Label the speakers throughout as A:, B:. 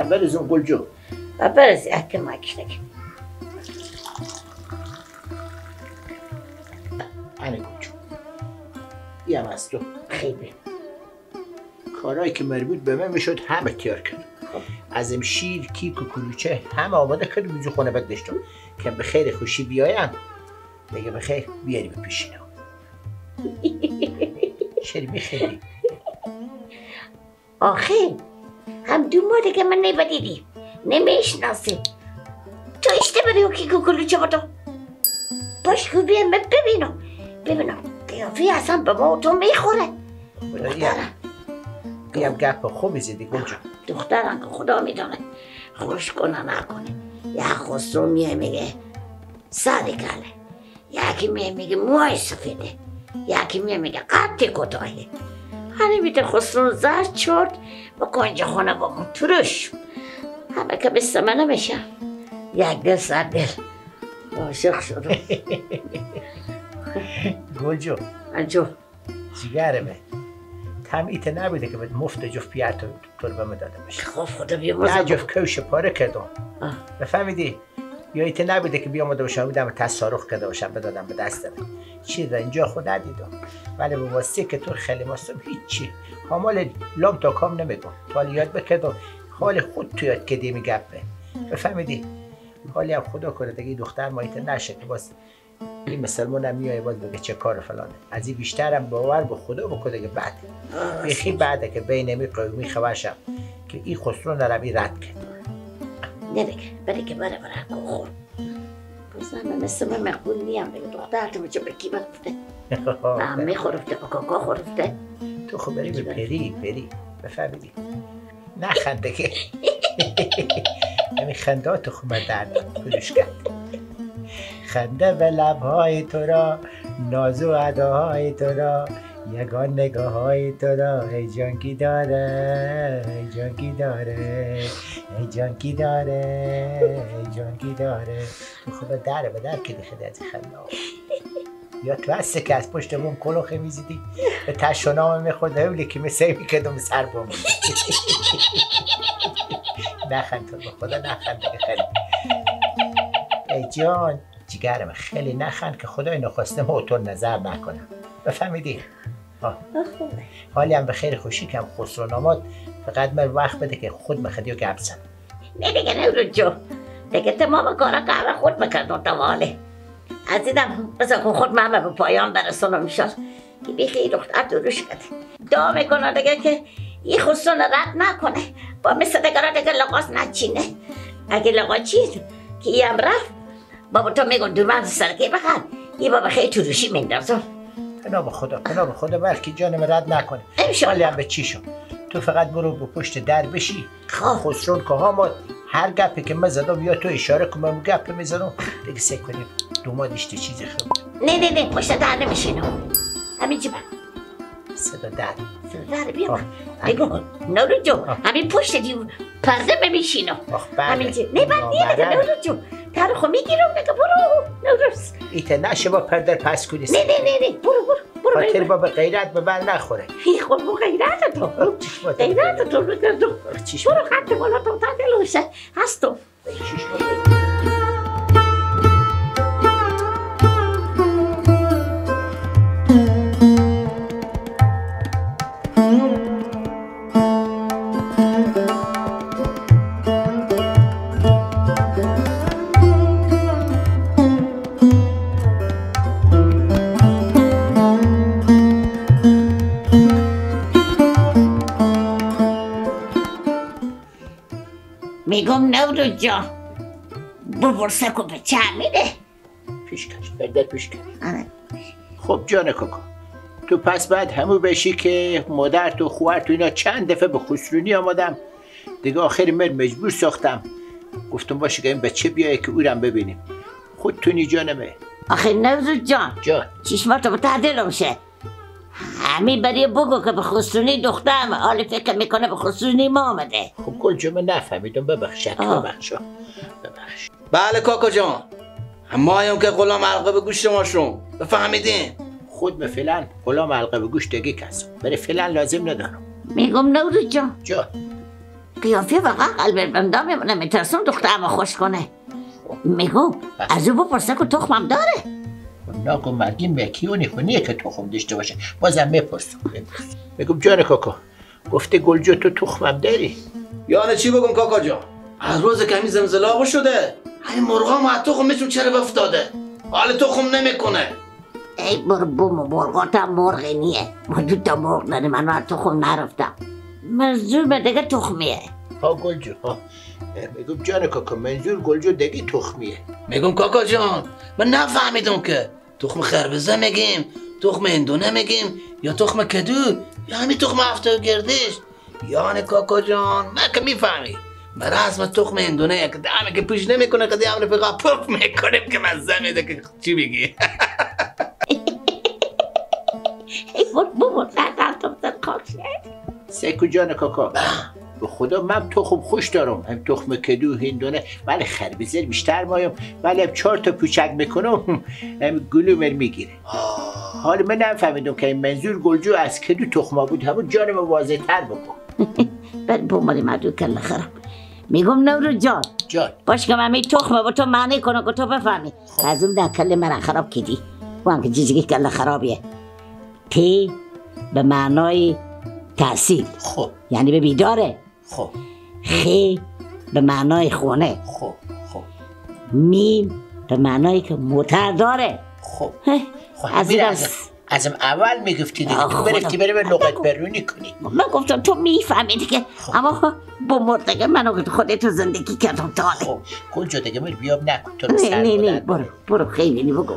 A: برزون گلجو
B: برز اکل ماکشتک
A: اینه گلجو یه هم از تو
B: خیلی
A: کارهایی که مربوط به من میشد همه تیار کرد ازم شیر کیک و کلوچه همه آماده کرد بیجو خونه بد داشتم که به خیر خوشی بیایم بگه به خیر بیاری به پیشینم شری میخیلی
B: آخه هم دو ماده که من نبدیدیم نمیشناسیم تو اشتباهی که گوگلو چه بودم باش که بیام ببینم قیافی اصلا به ما و تو میخوره دخترم
A: بیام گپ خوبی زدی گلجو
B: دخترم که خدا میدونه خوش کنه نکنه یک خسرو میگه سر کله یکی میگه موهای سفیده یکی میگه قد کتاهی هنه بیده خسرو زرد چرد با کنج خونه با من ترش همه که بسته من نمیشه یک دل سر دل عاشق شدم
A: گلجو
B: انجو
A: جیگرمه تمیت نبوده که به مفت جفت پیار تو رو به من داده باشه
B: خب خدا بیامو
A: نه جفت کوش پاره کردم بفهمیدی یا ایت نبوده که بیامده باشم بودم تصارخ کرده باشم بدادم به دست من چی را اینجا خود ندیدم ولی به واسطه که تو خیلی ماستم هیچی حامال لام تا کام نمیگم تو حالی یاد بکردم حال خود تو یاد کردی میگپه بفهمیدی حالی هم خدا کنه دیگه دختر مایت نشه که باز این مسلمان هم میای باز بگه چه کار فلانه از این بیشترم باور به خدا بکنه که بعد بیخی بعده که بین می قومی خوشم که این خسرو نرمی رد کرد
B: نبگه بده که بره خور بزنم مثل من مقبول نیم بگه دختر تو بچه بکی بفته هم میخورفته با کاکا خورفته
A: تو خب بری به پری بفهمیدی نخنده که همین خنده تو خوب درد کلوش کرد خنده به لبهای تو را ناز و اداهای تو را یگان نگاه های تو را ای جانکی داره ای جانکی داره ای جانکی داره ای جانکی داره تو خوب دره به در که دیخده از خنده ها یا تو هسته که از پشت بوم کلوخه میزیدی به تشنامه میخورد هولی که مثل میکردم سر بوم نخند تو به خدا نخند که خیلی ای جان جیگرم خیلی نخند که خدای نخواسته ما تو نظر نکنم بفهمیدی؟ حالی هم به خیر خوشی که هم خسرو ناماد فقط من وقت بده که خود مخدیو گپ زن
B: نه دیگه نورو جو دیگه تمام کارا که خود بکردم تماله از دیدم بذار که خود همه به پایان برسونم میشد که بیخی دختر دروش کرده دعا میکنه دیگه که این خسرو رد نکنه با مثل دیگه دیگه لغاز نچینه اگه لغا چید که این هم رفت بابا تو میگن دورمند سرکی بخر این بابا خیلی تروشی میندازم
A: پناه به خدا بلکه جانم رد نکنه حالی هم به چی شد تو فقط برو به پشت در بشی خسرون که ها هر گپی که من زدم یا تو اشاره که من گپ میزنم دیگه سه کنیم دوماد اشتی چیزی خود
B: نه پشت در نمیشینم همین جیبم
A: صدا در
B: بیام بگو نورو جو همین پشت دیو پرده میشینم همین جیب نه بعد نیه نورو جو در خو میگیرم نگه برو نوروز
A: ایته نشه با پرده پس کنی
B: نه برو
A: خاطر با به غیرت به بر نخوره
B: خب با غیرت تو غیرت تو برو خط بالا تو تا دلوشه هستم میگم نورو جان ببرسه که به چه میده
A: پیشکش بردر پیشکش خب جان کاکا تو پس بعد همو بشی که مادر تو خوار تو اینا چند دفعه به خسرونی آمدم دیگه آخر من مجبور ساختم گفتم باشه که این بچه بیایه که او رم ببینیم خود تونی جانمه
B: آخه نورو جان چشماتو به تعدیل شه همین برای بگو که به خسرونی دخترم حالی فکر میکنه به خسرونی ما آمده
A: خب کل جمعه نفهمیدم ببخش
C: بله کاکا جان مایم که غلام حلقه به گوشت ماشون بفهمیدین
A: خود به فعلا غلام حلقه به گوشت دیگه کس برای فعلا لازم ندارم
B: میگم نورو جان قیافه واقعا قلب بنده میمونه، میترسم دخترمو خوش کنه. میگم از او بپرسه که تخمم داره.
A: ناگو مرگی مکیونی خونیه که تخم داشته باشه، بازم میپرسم. میگم جان کاکا گفته گلجو تو تخمم داری؟
C: یعنی چی بگم کاکا جان؟ از روز که همین زمزلاغو شده همین مرغا ما تخمشون چرا افتاده؟ حال تخم نمیکنه.
B: ای بربوم مرغاتا مرغی نیه، ما 2 تا مرغ داریم، من از تخم نرفتم. منظور به دیگه تخمیه.
A: ها گلجو ها. میگم جان کاکا منظور گلجو دیگه تخمیه.
C: میگم کاکا جان من نفهمیدم که تخم خربزه میگیم، تخم هندونه میگیم یا تخم کدو یا همین تخم هفته گردش. یعنی کاکا جان من که میفهمی من رسم تخم هندونه که دمه که پوش نمیکنه که دیام رفقا پف میکنیم که مزه میده که چی بگی.
B: ای بربوم ندارتم در کاکشه.
A: سیکو جان کاکا به خدا من تخم خوش دارم، هم تخم کدو هندونه، ولی خربزه بیشتر مایم، ولی هم 4 تا پوچک میکنم هم گلومر میگیره. حالا من نفهمیدم که این منظور گلجو از کدو تخما بود، همون جانم واضح تر بکن.
B: بعد بوماری مدو کل خرم. میگم نورو جان باش که من می تخمه با تو معنی کنه که تو بفهمی. از اون در کل من خراب کدی و هم که جیجگی کل خرابیه. تی به معنای تحصیل،
A: خب
B: یعنی به بیداره.
A: خب
B: خی به معنای خونه.
A: خب
B: میم به معنای که موتر داره.
A: خب ازم اول میگفتی دیگه تو برفتی بری به لغت برونی کنی.
B: من گفتم تو میفهمی دیگه. اما با مردگه منو خودتو زندگی کردم تاله.
A: خب گلجو دیگه بیاب نکن تو رو
B: سر نه برو خیلی بگو.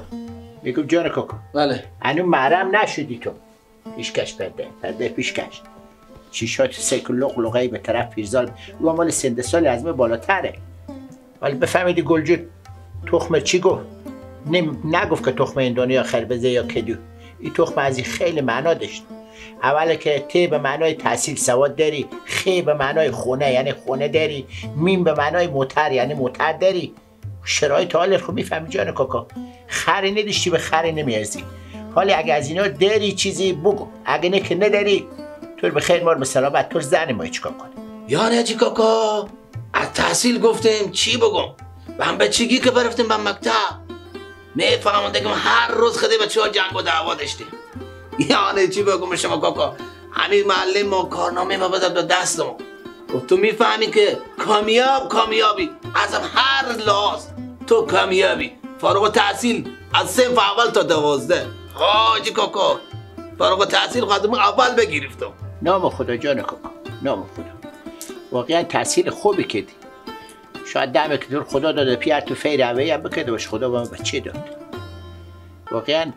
A: میگم جان کاکا
C: بله
A: هنو محرم نشدی تو. پیشکش پرده پیشکش چیشات سیکل لغلغهی به طرف پیرزال او مال سند سال از من بالاتره. ولی بفهمیدی گلجو تخم چی گفت؟ نگفت که تخم هندونه یا خربزه یا کدو. این تخم از این خیلی معنا داشت. اوله که ت به معنای تحصیل سواد داری، خ به معنای خونه یعنی خونه داری، میم به معنای موتر یعنی موتر داری. شرایط حال رو میفهمی جان کاکا. خری نداشتی به خری نمیارزی. حالی اگه از اینا داری چیزی بگو، اگه نه که نداری تو به خیر مار مسلامت تو زن ما چیکار کنه.
C: یعنی چی کاکا؟ از تحصیل گفتیم چی بگم؟ و هم بچگی که برفتیم به مکتب میفهمم دیگه هر روز خیلی بچه‌ها جنگ و دعوا داشتیم. یعنی چی بگم شما کاکا؟ همین معلم ما کارنامه ما بداد به دست ما. گفت تو میفهمی که کامیابی از هر لحاظ تو کامیابی. فارغ تحصیل از صنف اول تا 12. حاجی کاکا فارغ تحصیل خودم اول بگیرفتم.
A: نام خدا جان کاکا نام خدا. واقعا تحصیل خوبی کردی. شاید دمه که دور خدا داده پیار تو فیر اوهی هم بکرده باش خدا با من بچه داد. واقعا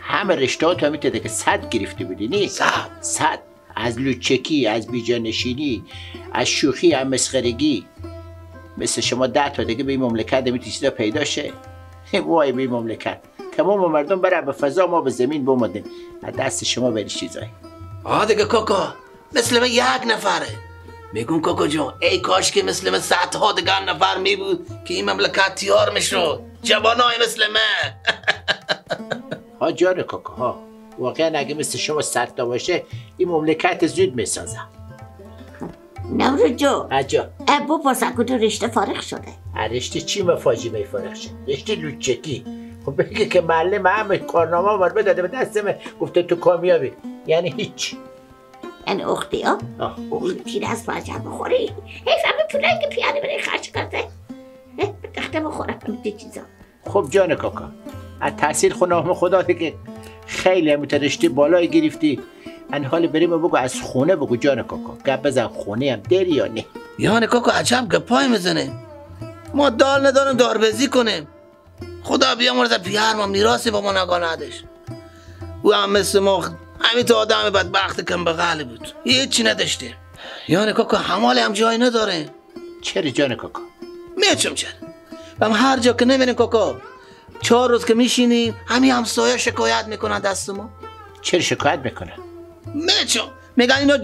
A: همه رشته ها تا میتده که 100 گرفته بودی نی؟ 100 از لوچکی، از بیجانشینی، از شوخی، از مسخرگی. مثل شما 10 تا دیگه به این مملکت میتی چیزا پیدا شه. وای به این مملکت تمام مردم برای به فضا ما به زمین بمادیم از دست شما بری چیزایی.
C: دیگه کاکا مثل من 1 نفره. میگم کاکا جان ای کاش که مثل من 100 ها دیگه نفر می بود که این مملکت تیار میشد. جوانای مثل من.
A: ها جان کاکا ها واقعا اگه مثل شما 100 تا باشه این مملکت زود میسازم.
B: نورو جو
A: اجا
B: ابو پاسکو تو رشته فارغ شده.
A: رشته چی مفاجی فارغ شد؟ رشته لوچکی. خب بگه که معلم همه کارنامه ما رو داده به دستم گفته تو کامیابی یعنی هیچ.
B: یعنی اختی ها؟ اختی دست باید بخوری. حیف همه پولایی که پیانه برای خرچ کرده به تخته بخوره کنه چیزا.
A: خب جان کاکا از تحصیل خونام خدا دیگه خیلی هم رشته بالای گرفتی. ان حال بریم بگو از خونه بگو جان کاکا گپ بزن خونه هم داری یا نه؟
C: یعنی کاکا عجب گپای میزنه. ما دال ندارم داربزی کنیم. خدا بیامرزه پیار ما میراثی با ما نگاه نداشت. او هم مثل ما همین تا آدم بدبخت کم بغل بود هیچی نداشته. یعنی کاکا حمال هم جایی نداره.
A: چرا جان کاکا؟
C: میچم چرا هم هر جا که نمیریم کاکا 4 روز که میشینیم همین همسایه شکایت میکنن دست ما.
A: چرا شکایت میکنن؟
C: میچم میگن اینا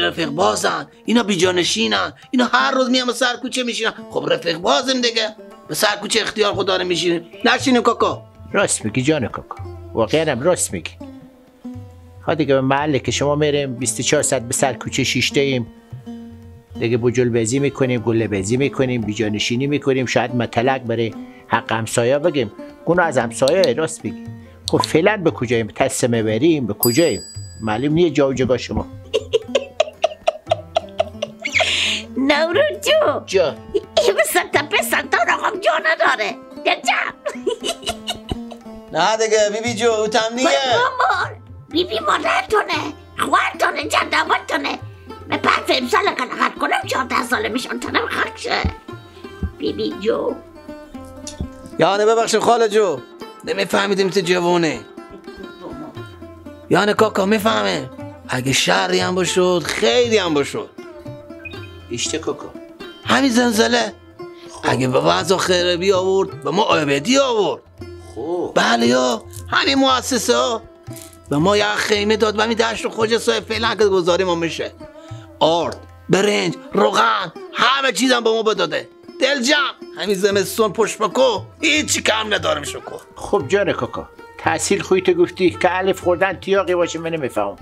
C: رفیق بازن، اینا بیجانشینن، اینا هر روز میام سر کوچه میشینن. خب رفیق بازم دیگه به سر کوچه اختیار خدا رو میشینیم نشینیم کاکا.
A: راست میگی جان کاکا واقعا هم راست میگی. ها دیگه به محله که شما میریم 24 ساعت به سر کوچه شیشته ایم دیگه بجل بازی میکنیم، گله بازی میکنیم، بیجانشینی میکنیم، شاید مطلق بره حق همسایه بگیم، گناه از همسایه راست بگیم. خب فعلا به کجاییم؟ تسمه بریم به کجاییم؟ معلوم نیه جا و جگاه شما.
B: نوروز
A: جا
B: این مثل تپه سلطان آقام جا نداره گرچم.
C: نه دیگه بیبی جو او تم نیه.
B: مامان بیبی مادرتونه، خواهرتونه، جدامتونه. من 5 سال قناعت کنم 14 ساله میشون تنم خاک شه. بیبی جو
C: یعنی ببخشید خاله جو نمیفهمیدیم تو جوونه. یعنی کاکا میفهمه اگه شهری هم باشد خیلی هم باشد
A: اشته کاکا
C: همین زلزله اگه به وضع خیره بی آورد به ما آبادی آورد.
A: خوب
C: بله یا همین مؤسسه ها به ما یک خیمه داد و همین دشت خوجسته فعلا که گذاری ما میشه. آرد، برنج، روغن همه چیز هم به ما بداده. دل جمع همین زمستون پشت بکو هیچی کم ندارم شکر.
A: خب جان کاکا تحصیل خویت گفتی که الف خوردن تیاقی باشه من نمیفهم.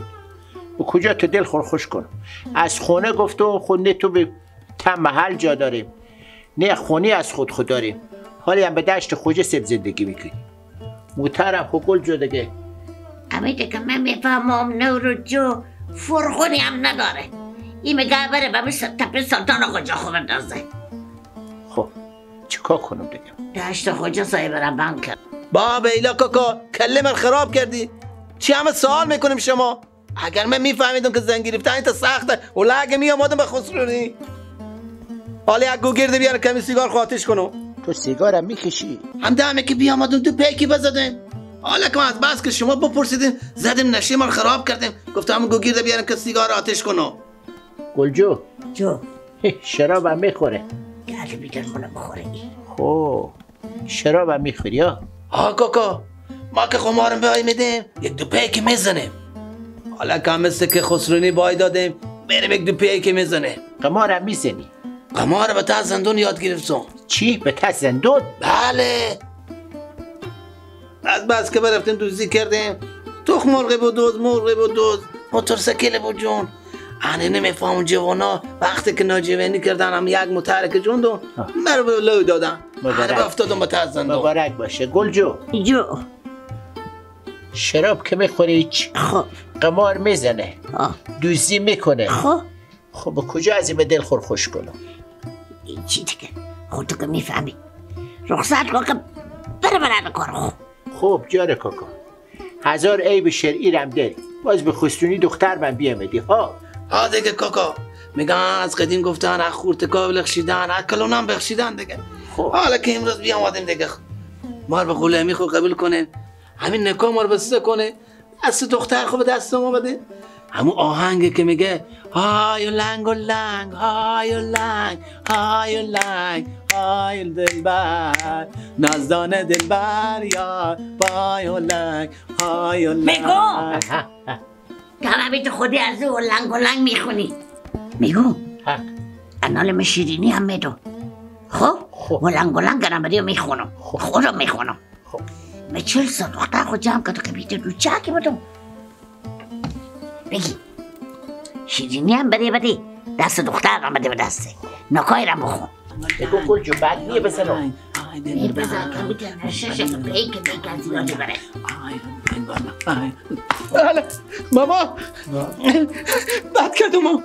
A: و کجا تو دل خوش کنم؟ از خونه گفتم خود نه تو به تم محل جا داریم نه خونی از خود داریم. حالی هم به دشت خوجسته زندگی میکنی. محترم خب گل جو دیگه.
B: امیده که من میفهمم نوروز جو فرخونی هم نداره. این میگه بره به مثل تپه سلطان آقا جا خوب اندازه.
A: خب چیکار کنم دیگه؟
B: دشت خوجسته برم بنک.
C: با بیلا کاکا کله من خراب کردی. چی همه سوال میکنیم شما؟ اگر من میفهمیدم که زن گرفتن اینتا سخته ولی اگه میامادم به خسرونی حالا یک گوگرده بیان کمی سیگار خاطش کنم.
A: تو سیگارم میکشی؟
C: هم دمه که بیامادم تو پیکی بزدیم. حالا که از بس که شما بپرسیدین زدیم نشه ما خراب کردیم گفتم هم گوگرده بیان که سیگار آتش کنم.
A: گلجو
B: جو
A: شرابم میخوره؟
B: گله بیدن منو بخوره.
A: خب شرابم میخوری ها؟
C: ها کاکا ما که خمارم بهای میدیم یک دو پیکی میزنیم. حالا که مثل که خسرونی بای دادیم بریم یک دو پیکی میزنیم.
A: قمارم میزنی؟
C: قمار به تا زندون یاد گرفتم.
A: چی؟ به تا زندون؟
C: بله از بس که برفتیم دوزی کردیم تخم مرغی بود دوز مرغی بود دوز موتورسیکل بود جون. انا نمیفهم جوانا وقتی که ناجوانی کردن هم یک متحرک جون دون مرا به لو دادن. انا افتادم به تا زندون.
A: مبارک باشه گلجو.
B: جو
A: شراب که میخوری هیچ؟
B: خب
A: قمار میزنه دوزی میکنه. خب کجا از این به دل خوش کنم؟
B: این چی دیگه خودتو که میفهمی رخصت کن که بره بکار.
A: خب جاره کاکا 1000 عیب شرعی رم داری باز به خستونی دختر من بیامدی ها.
C: ها دیگه کاکا میگن از قدیم گفتن از خورتکا بلخشیدن از کلونم بخشیدن دیگه.
A: خب
C: حالا که امروز بیامدیم دیگه ما رو به غلامی خود قبول کنه همین نکاح ما رو بسته کنه دست دختر خود دست ما بده. همون آهنگی که میگه های لنگ و لنگ های لنگ های لنگ های دلبر نازدان دلبر یا بای و لنگ های لنگ.
B: میگو کلمه تو خودی از او لنگ و لنگ میخونی. میگو انال شیرینی هم میدو. خب و لنگ و لنگ هم بدیو میخونم خودم میخونم. من 40 سال دختر خود جمع کردو که بیده رو چاکی بدم بگی شیرینی هم بدی دست دختر هم بده به دسته نکای رو بخون.
A: بگو گلجو بعد نیه بزنم
B: میر بزن که میتر نششه که بیک از زیادی بره.
C: ماما بد کردم